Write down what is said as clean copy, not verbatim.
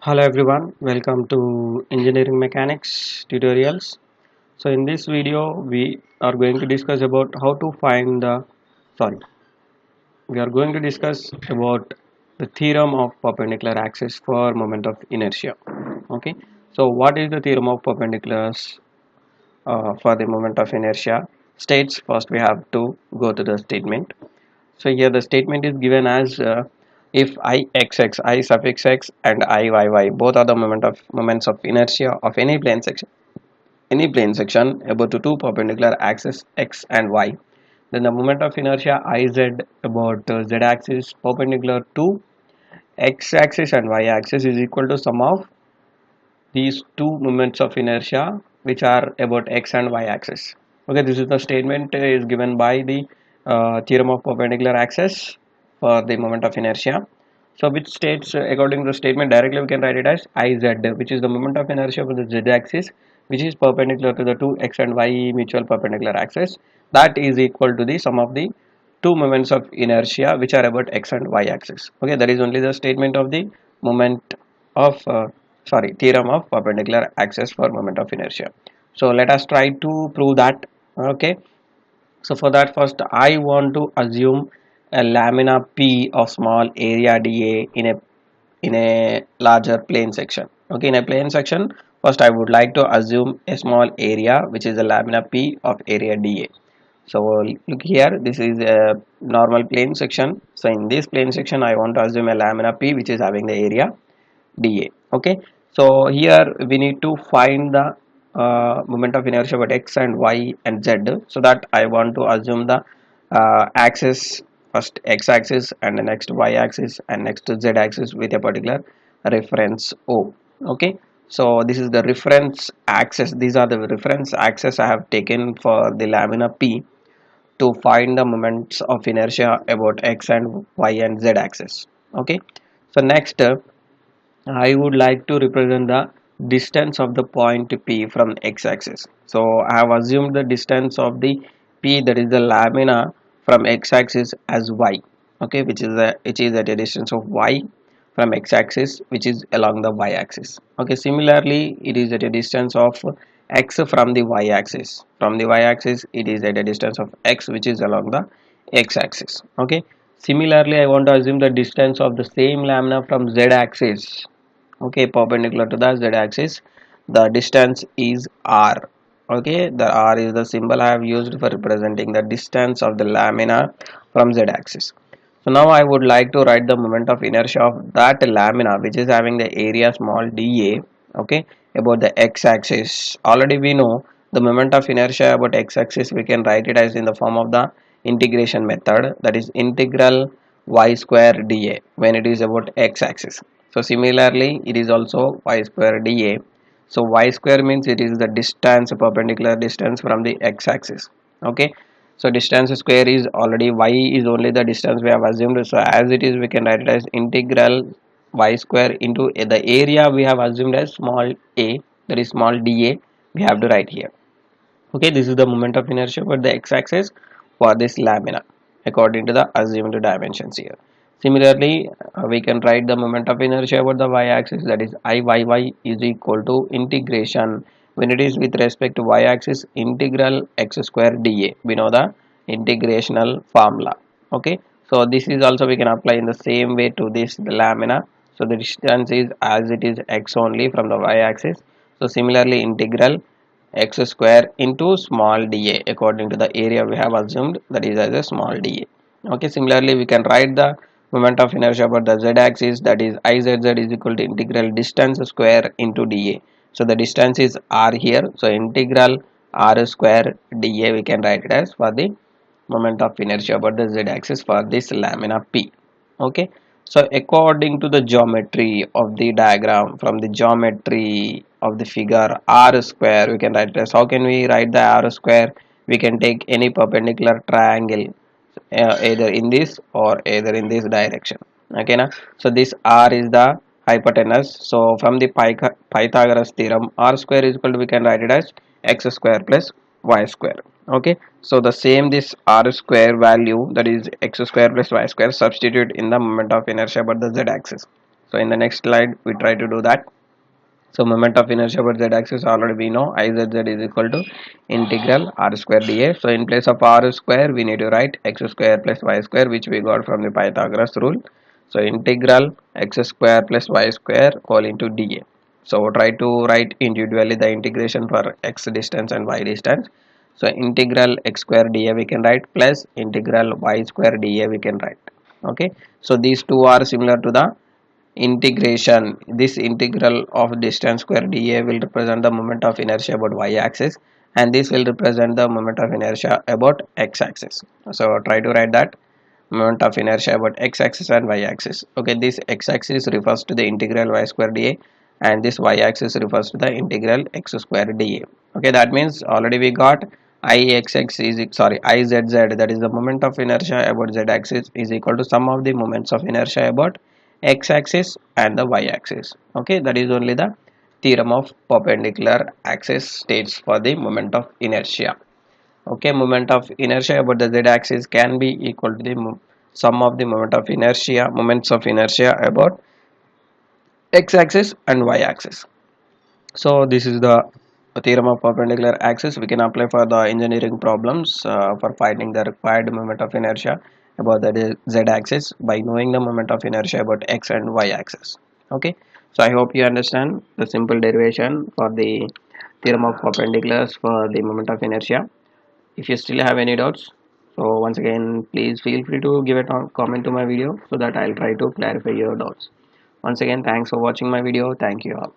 Hello everyone, welcome to engineering mechanics tutorials. So in this video we are going to discuss about how to find the sorry we are going to discuss about the theorem of perpendicular axis for moment of inertia. Okay, so what is the theorem of perpendiculars for the moment of inertia? States first we have to go to the statement. So here the statement is given as if I x x I suffix x and I y y both are the moments of inertia of any plane section about to two perpendicular axes x and y, then the moment of inertia Iz about z axis perpendicular to x axis and y axis is equal to sum of these two moments of inertia which are about x and y axis. Okay, this is the statement is given by the theorem of perpendicular axis for the moment of inertia. So which states according to the statement directly we can write it as Iz, which is the moment of inertia for the z axis which is perpendicular to the two x and y mutual perpendicular axis, that is equal to the sum of the two moments of inertia which are about x and y axis. Okay, that is only the statement of the moment of theorem of perpendicular axis for moment of inertia. So let us try to prove that. Okay, so for that first I want to assume a lamina p of small area dA in a larger plane section. Okay, in a plane section first I would like to assume a small area which is a lamina p of area dA. So look here, this is a normal plane section. So in this plane section I want to assume a lamina p which is having the area dA. Okay, so here we need to find the moment of inertia about x and y and z. So that I want to assume the axis, first x axis and the next y axis and next z axis with a particular reference O. Okay, so this is the reference axis, these are the reference axis I have taken for the lamina p to find the moments of inertia about x and y and z axis. Okay, so next I would like to represent the distance of the point P from x-axis. So I have assumed the distance of the P, that is the lamina, from x-axis as y. Okay, which is at a distance of y from x-axis, which is along the y-axis. Okay, similarly it is at a distance of x from the y-axis. From the y-axis it is at a distance of x which is along the x-axis. Okay, similarly I want to assume the distance of the same lamina from z-axis. Okay, perpendicular to the z-axis, the distance is r. Okay, the r is the symbol I have used for representing the distance of the lamina from z-axis. So now I would like to write the moment of inertia of that lamina which is having the area small dA. Okay, about the x-axis already we know the moment of inertia about x-axis, we can write it as in the form of the integration method, that is integral y square dA when it is about x-axis. So similarly it is also y square dA. So y square means it is the distance, perpendicular distance from the x-axis. Okay, so distance square is already y is only the distance we have assumed, so as it is we can write it as integral y square into the area we have assumed as small a, that is small dA, we have to write here. Okay, this is the moment of inertia for the x-axis for this lamina according to the assumed dimensions here. Similarly we can write the moment of inertia about the y-axis, that is Iyy is equal to integration, when it is with respect to y-axis, integral x square dA. We know the integrational formula. Okay, so this is also we can apply in the same way to this the lamina. So the distance is as it is x only from the y-axis, so similarly integral x square into small dA according to the area we have assumed, that is as a small dA. Okay, similarly we can write the moment of inertia about the z-axis, that is Izz is equal to integral distance square into dA. So the distance is r here, so integral r square dA we can write it as for the moment of inertia about the z-axis for this lamina p. Okay, so according to the geometry of the diagram, from the geometry of the figure r square, we can write this. How can we write the r square? We can take any perpendicular triangle either in this or either in this direction. Okay na? So this r is the hypotenuse, so from the Pythagoras theorem r square is equal to, we can write it as x square plus y square. Okay, so the same this r square value, that is x square plus y square, substitute in the moment of inertia about the z axis. So in the next slide we try to do that. So moment of inertia about z-axis already we know Izz is equal to integral r square dA. So in place of r square we need to write x square plus y square, which we got from the Pythagoras rule. So integral x square plus y square whole into dA. So try to write individually the integration for x distance and y distance. So integral x square dA we can write plus integral y square dA we can write. Okay, so these two are similar to the integration. This integral of distance square dA will represent the moment of inertia about y axis, and this will represent the moment of inertia about x axis. So try to write that moment of inertia about x axis and y axis. Okay, this x axis refers to the integral y square dA, and this y axis refers to the integral x square dA. Okay, that means already we got ixx is izz, that is the moment of inertia about z axis, is equal to sum of the moments of inertia about x axis and the y axis. Okay, that is only the theorem of perpendicular axis states for the moment of inertia. Okay, moment of inertia about the z axis can be equal to the sum of the moments of inertia about x axis and y axis. So this is the theorem of perpendicular axis. We can apply for the engineering problems for finding the required moment of inertia about the z axis by knowing the moment of inertia about x and y axis. Okay, so I hope you understand the simple derivation for the theorem of perpendiculars for the moment of inertia. If you still have any doubts, so once again please feel free to give a comment to my video so that I'll try to clarify your doubts. Once again, thanks for watching my video. Thank you all.